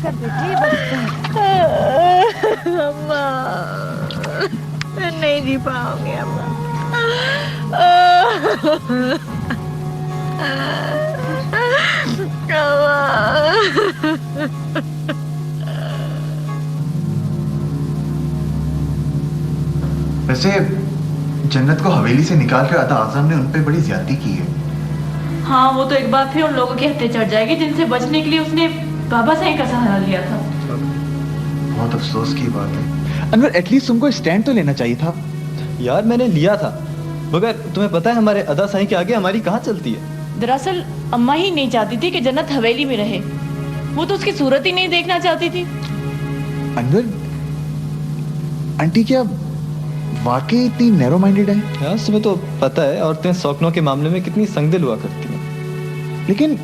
अम्मा मैं नहीं जी पाऊंगी अम्मा। वैसे जन्नत को हवेली से निकाल कर अता आजम ने उन पे बड़ी ज्यादती की है। हाँ, वो तो एक बार फिर उन लोगों के हत्थे चढ़ जाएगी जिनसे बचने के लिए उसने बाबा साईं का सहारा लिया था। बहुत अफसोस की बात है। अनवर एटलीस्ट तुमको स्टैंड तो लेना चाहिए था। यार मैंने लिया था, मगर तुम्हें पता है हमारे अदा साईं के आगे हमारी कहाँ चलती है। दरअसल अम्मा ही नहीं चाहती थी कि जन्नत हवेली में रहे, वो तो उसकी सूरत ही नहीं देखना चाहती थी। अनवर आंटी क्या वाकई इतनी नैरो माइंडेड है? यार तुम्हें तो पता है औरतें शौकनों के मामले में कितनी संगदिल हुआ करती हैं। लेकिन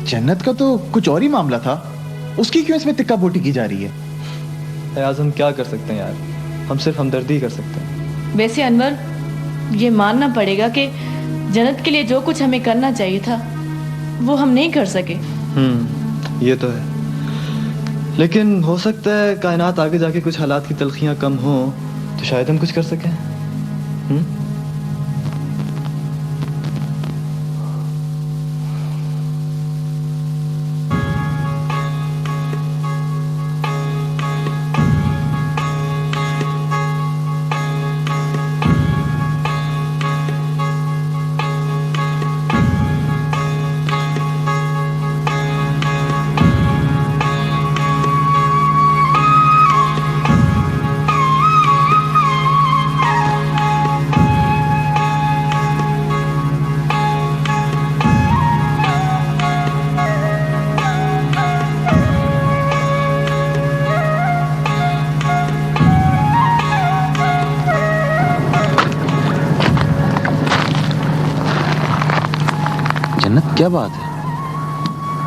जन्नत का तो कुछ और ही मामला था, उसकी क्यों इसमें तिक्का बोटी की जा रही है? आज हम क्या कर सकते हैं यार, हम सिर्फ हमदर्दी कर सकते हैं। वैसे अनवर, ये मानना पड़ेगा कि जन्नत के लिए जो कुछ हमें करना चाहिए था वो हम नहीं कर सके। ये तो है, लेकिन हो सकता है कायनात आगे जाके कुछ हालात की तलखियां कम हो तो शायद हम कुछ कर सकें। जन्नत क्या बात है,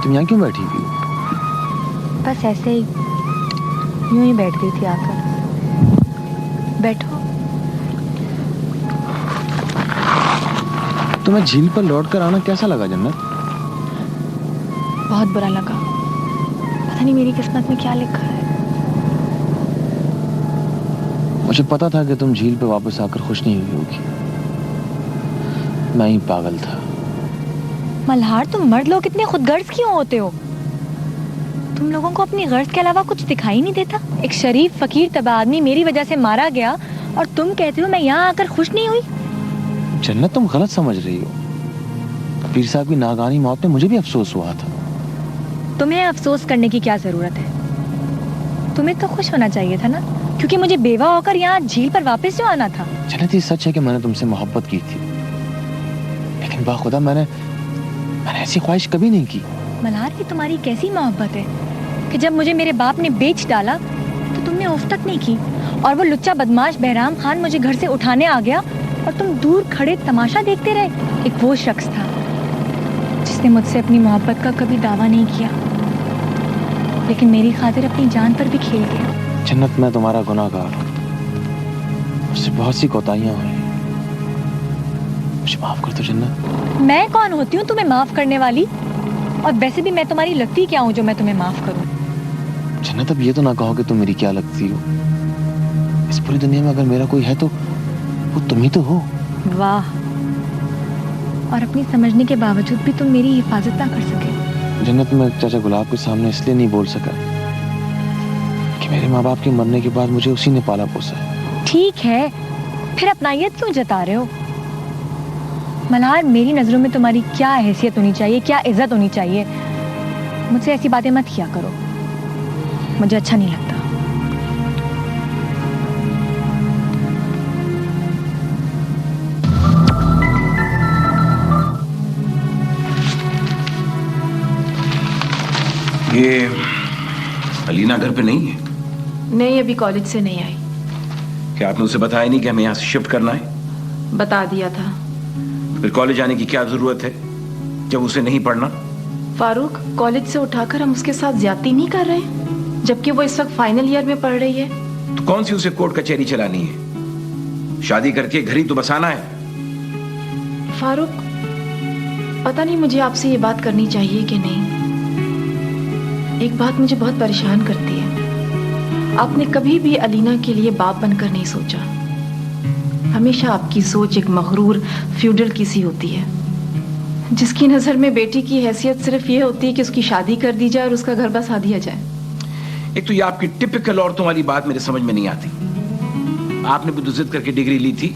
तुम यहाँ क्यों बैठी हुई हो? बस ऐसे ही, यूं ही बैठ गई थी आकर। बैठो। तुम्हें झील पर लौट कर आना कैसा लगा जन्नत? बहुत बुरा लगा, पता नहीं मेरी किस्मत में क्या लिखा है। मुझे पता था कि तुम झील पे वापस आकर खुश नहीं हुई होगी, मैं ही पागल था। मल्हार, तुम मर्द लोग इतने खुदगर्ज क्यों होते हो? तुम लोगों को अपनी गर्ज के अलावा कुछ दिखाई नहीं देता? एक शरीफ फकीर तबा आदमी मेरी वजह से मारा गया और तुम कहते हो मैं यहाँ आकर खुश नहीं हुई? जन्नत तुम गलत समझ रही हो। पीर साहब की नागानी मौत पे मुझे भी अफसोस हुआ था। तुम्हें अफसोस करने की क्या जरूरत है? तुम्हें तो खुश होना चाहिए था ना, क्योंकि मुझे बेवा होकर यहाँ झील पर वापस जो आना था। जन्नत ये सच है कि मैंने तुमसे मोहब्बत की थी, लेकिन बाखुदा मैंने ऐसी ख्वाहिश कभी नहीं की। मल्हार, ये तुम्हारी कैसी मोहब्बत है कि जब मुझे मेरे बाप ने बेच डाला तो तुमने उफ तक नहीं की, और वो लुच्चा बदमाश बहराम खान मुझे घर से उठाने आ गया और तुम दूर खड़े तमाशा देखते रहे। एक वो शख्स था जिसने मुझसे अपनी मोहब्बत का कभी दावा नहीं किया, लेकिन मेरी खातिर अपनी जान पर भी खेल गया। जन्नत, मैं तुम्हारा गुनाहगार हूँ, मुझसे बहुत सी कोताहियां हुई, मुझे माफ कर दो जन्नत। मैं कौन होती हूँ तुम्हें माफ करने वाली? और वैसे भी मैं तुम्हारी लगती क्या हूँ जो मैं तुम्हें माफ करूँ? जन्नत, अब ये तो ना कहो कि तुम मेरी क्या लगती हो। इस पूरी दुनिया में अगर मेरा कोई है तो वो तुम ही तो हो। वाह, और अपनी समझने के बावजूद भी तुम मेरी हिफाजत ना कर सके। जन्नत, मैं चाचा गुलाब के सामने इसलिए नहीं बोल सका कि मेरे माँ बाप के मरने के बाद मुझे उसी ने पाला पोसा। ठीक है, फिर अपनायत क्यों जता रहे हो? मल्हार, मेरी नजरों में तुम्हारी क्या हैसियत होनी चाहिए, क्या इज्जत होनी चाहिए? मुझसे ऐसी बातें मत किया करो, मुझे अच्छा नहीं लगता। ये अलीना घर पे नहीं है? नहीं, अभी कॉलेज से नहीं आई। क्या आपने उसे बताया नहीं कि हमें यहाँ से शिफ्ट करना है? बता दिया था। फिर कॉलेज आने की क्या जरूरत है जब उसे नहीं पढ़ना? फारूक, कॉलेज से उठाकर हम उसके साथ ज्यादती नहीं कर रहे, जबकि वो इस वक्त फाइनल ईयर में पढ़ रही है। तो कौन सी उसे कोर्ट कचहरी चलानी है? शादी करके घर ही तो बसाना है। फारूक, पता नहीं मुझे आपसे ये बात करनी चाहिए कि नहीं, एक बात मुझे बहुत परेशान करती है। आपने कभी भी अलीना के लिए बाप बनकर नहीं सोचा। हमेशा आपकी सोच एक मगरूर फ्यूडल की सी होती है, जिसकी नजर में बेटी की हैसियत सिर्फ ये होती है कि उसकी शादी कर दी जाए और उसका घर बसा दिया जाए। एक तो ये आपकी टिपिकल औरतों वाली बात मेरे समझ में नहीं आती। आपने भी तो जिद करके डिग्री ली थी,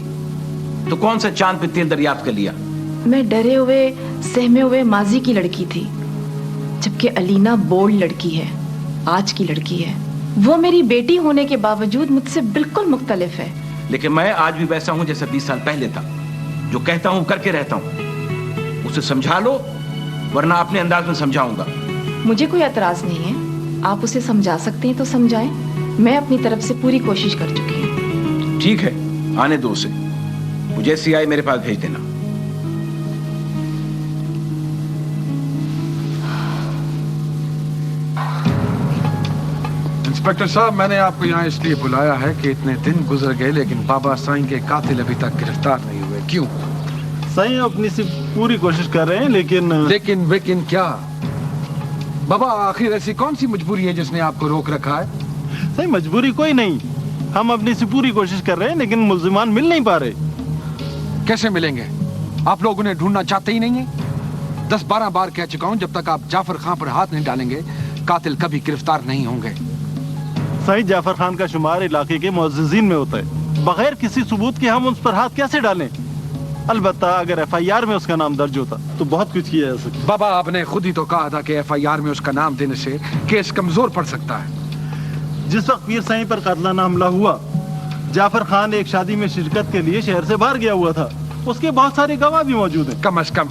तो कौन सा चांद पे तेल दरियाफ्त कर लिया? मैं डरे हुए सहमे हुए माजी की लड़की थी, जबकि अलीना बोल्ड लड़की है, आज की लड़की है। वो मेरी बेटी होने के बावजूद मुझसे बिल्कुल मुख्तलिफ है। लेकिन मैं आज भी वैसा हूं जैसा 20 साल पहले था। जो कहता हूं करके रहता हूं। उसे समझा लो, वरना अपने अंदाज में समझाऊंगा। मुझे कोई एतराज नहीं है, आप उसे समझा सकते हैं तो समझाएं। मैं अपनी तरफ से पूरी कोशिश कर चुकी हूँ। ठीक है, आने दो उसे। वो जैसी आए मेरे पास भेज देना। इंस्पेक्टर साहब, मैंने आपको यहाँ इसलिए बुलाया है कि इतने दिन गुजर गए लेकिन बाबा साईं के कातिल अभी तक गिरफ्तार नहीं हुए। क्यों? साईं अपनी से पूरी कोशिश कर रहे हैं, लेकिन क्या? बाबा, आखिर ऐसी कौन सी मजबूरी है जिसने आपको रोक रखा है? साईं, मजबूरी कोई नहीं, हम अपनी से पूरी कोशिश कर रहे हैं, लेकिन मुल्जिमान मिल नहीं पा रहे। कैसे मिलेंगे? आप लोग उन्हें ढूंढना चाहते ही नहीं है। 10-12 बार कह चुका हूँ, जब तक आप जाफर खान पर हाथ नहीं डालेंगे कातिल कभी गिरफ्तार नहीं होंगे। साईं, जाफर खान का शुमार इलाके के मुअज़्ज़िज़ीन में होता है। बगैर किसी सबूत के हम उस पर हाथ कैसे डालें? अलबत्ता अगर FIR में उसका नाम दर्ज होता तो बहुत कुछ किया जा सकता। बाबा, आपने खुद ही तो कहा था कि FIR में उसका नाम देने से केस कमजोर पड़ सकता है। जिस वक्त पीर साईं पर कातलाना हमला हुआ, जाफर खान एक शादी में शिरकत के लिए शहर से बाहर गया हुआ था। उसके बहुत सारे गवाह भी मौजूद हैं। कम से कम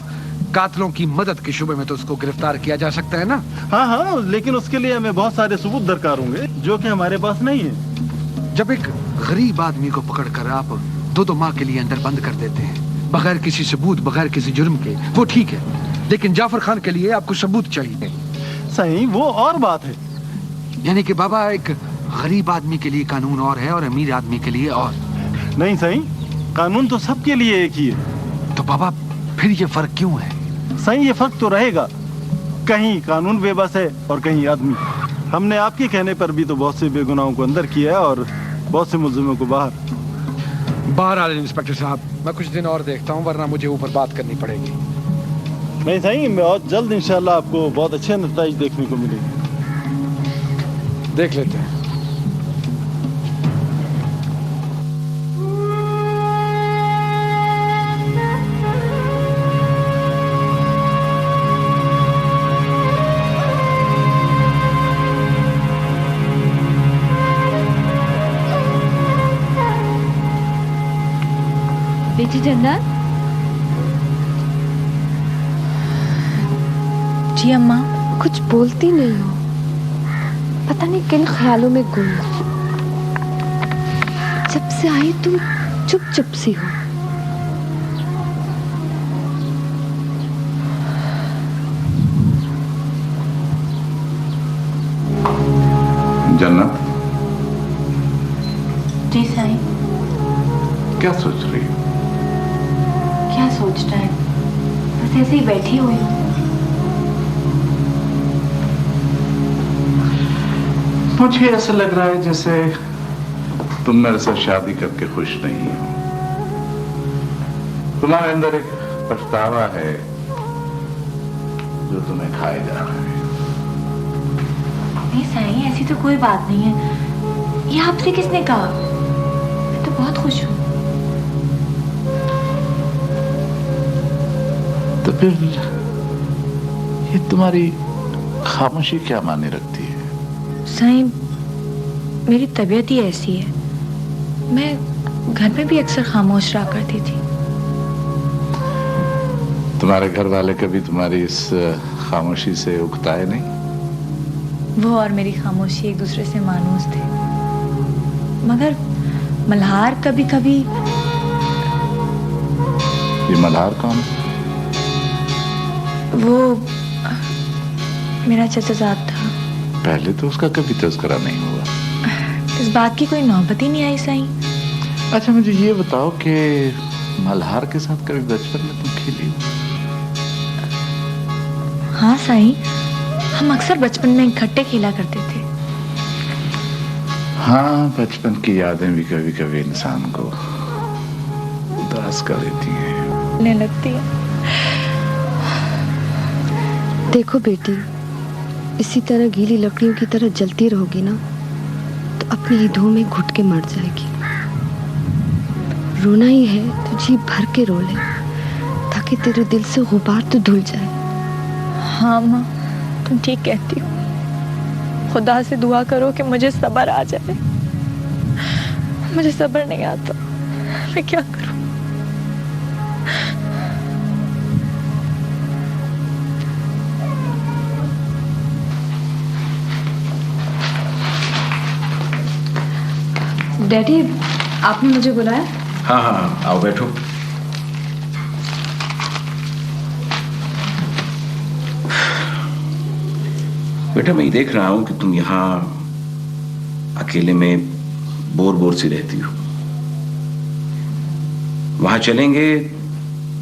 कातिलों की मदद के शुबे में तो उसको गिरफ्तार किया जा सकता है ना? हाँ, लेकिन उसके लिए हमें बहुत सारे सबूत दरकार होंगे जो कि हमारे पास नहीं है। जब एक गरीब आदमी को पकड़कर आप 2-2 माह के लिए अंदर बंद कर देते हैं बगैर किसी सबूत, बगैर किसी जुर्म के, वो ठीक है। लेकिन जाफर खान के लिए आपको सबूत चाहिए। सही, वो और बात है। यानी कि बाबा, एक गरीब आदमी के लिए कानून और है और अमीर आदमी के लिए और। नहीं सही, कानून तो सबके लिए एक ही है। तो बाबा, फिर ये फर्क क्यों है? सही, ये फर्क तो रहेगा। कहीं कानून बेबस है और कहीं आदमी। हमने आपके कहने पर भी तो बहुत से बेगुनाहों को अंदर किया है और बहुत से मुल्जिमों को बाहर। आ रहे इंस्पेक्टर साहब, मैं कुछ दिन और देखता हूँ, वरना मुझे ऊपर बात करनी पड़ेगी। नहीं सही, बहुत जल्द इंशाल्लाह आपको बहुत अच्छे नतीजे देखने को मिलेंगे। देख लेते हैं। बेटी जन्नत। जी अम्मा। कुछ बोलती नहीं हो, पता नहीं किन ख्यालों में गुम हो। जब से आई तुम चुप चुप सी हो। जन्नत, जी साईं। क्या सोच रही हो? क्या सोचना है, बस ऐसे ही बैठी हुई हूँ। मुझे ऐसा लग रहा है जैसे तुम मेरे साथ शादी करके खुश नहीं हो। तुम्हारे अंदर एक पछतावा है जो तुम्हें खाए जा रहा है। नहीं साईं, ऐसी तो कोई बात नहीं है। ये आपसे किसने कहा? मैं तो बहुत खुश हूँ। तो फिर ये तुम्हारी खामोशी क्या माने रखती है? साईं, मेरी तबीयत ही ऐसी है। मैं घर में भी अक्सर खामोश रहा करती थी। तुम्हारे घर वाले कभी तुम्हारी इस खामोशी से उकताए नहीं? वो और मेरी खामोशी एक दूसरे से मानूस थे, मगर मल्हार कभी कभी। ये मल्हार कौन? वो मेरा चचाजाद था। पहले तो उसका कभी तज़किरा नहीं हुआ। इस बात की कोई नौबत ही नहीं आई साईं। अच्छा, मुझे ये बताओ कि मल्हार के साथ कभी बचपन में तुम खेली हो? हाँ साईं, हम अक्सर बचपन में इकट्ठे खेला करते थे। हाँ, बचपन की यादें भी कभी कभी इंसान को उदास कर देती हैं। ने लगती है। देखो बेटी, इसी तरह गीली लकड़ियों की तरह जलती रहोगी ना तो अपनी ही धूम में घुट के मर जाएगी। रोना ही है तो जी भर के रो ले ताकि तेरे दिल से गुबार तो धुल जाए। हाँ माँ, तुम ठीक कहती हो। खुदा से दुआ करो कि मुझे सब्र आ जाए। मुझे सब्र नहीं आता, मैं क्या करूं? डैडी, आपने मुझे बुलाया? हाँ हाँ, आओ बैठो। बेटा, मैं ये देख रहा हूं कि तुम यहाँ अकेले में बोर बोर सी रहती हो। वहां चलेंगे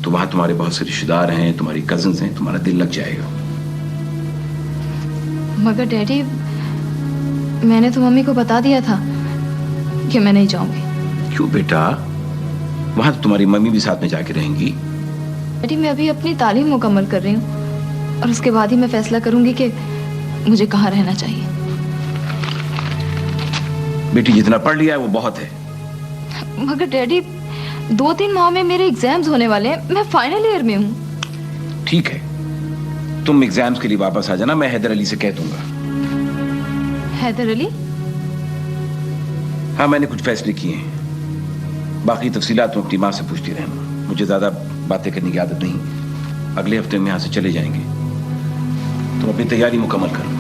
तो वहां तुम्हारे बहुत से रिश्तेदार हैं, तुम्हारी कजिन्स हैं, तुम्हारा दिल लग जाएगा। मगर डैडी, मैंने तो मम्मी को बता दिया था कि मैं नहीं जाऊंगी। क्यों बेटा? वहां तो तुम्हारी मम्मी भी साथ में जाके रहेंगी। डैडी, मैं अभी अपनी तालीम मुकम्मल कर रही हूँ और उसके बाद ही मैं फैसला करूंगी कि मुझे कहाँ रहना चाहिए। बेटी, जितना पढ़ लिया है वो बहुत है। मगर डैडी, 2-3 माह में मेरे एग्जाम्स होने वाले हैं। मैं फाइनल ईयर में हूँ। ठीक है, तुम एग्जाम्स के लिए वापस आ जाना, मैं हैदर अली से कह दूंगा। हैदर अली? हाँ, मैंने कुछ फैसले किए हैं। बाकी तफसीलात तुम अपनी माँ से पूछती रहना। मुझे ज्यादा बातें करने की आदत नहीं। अगले हफ्ते में यहाँ से चले जाएंगे। तुम अपनी तैयारी मुकम्मल करो।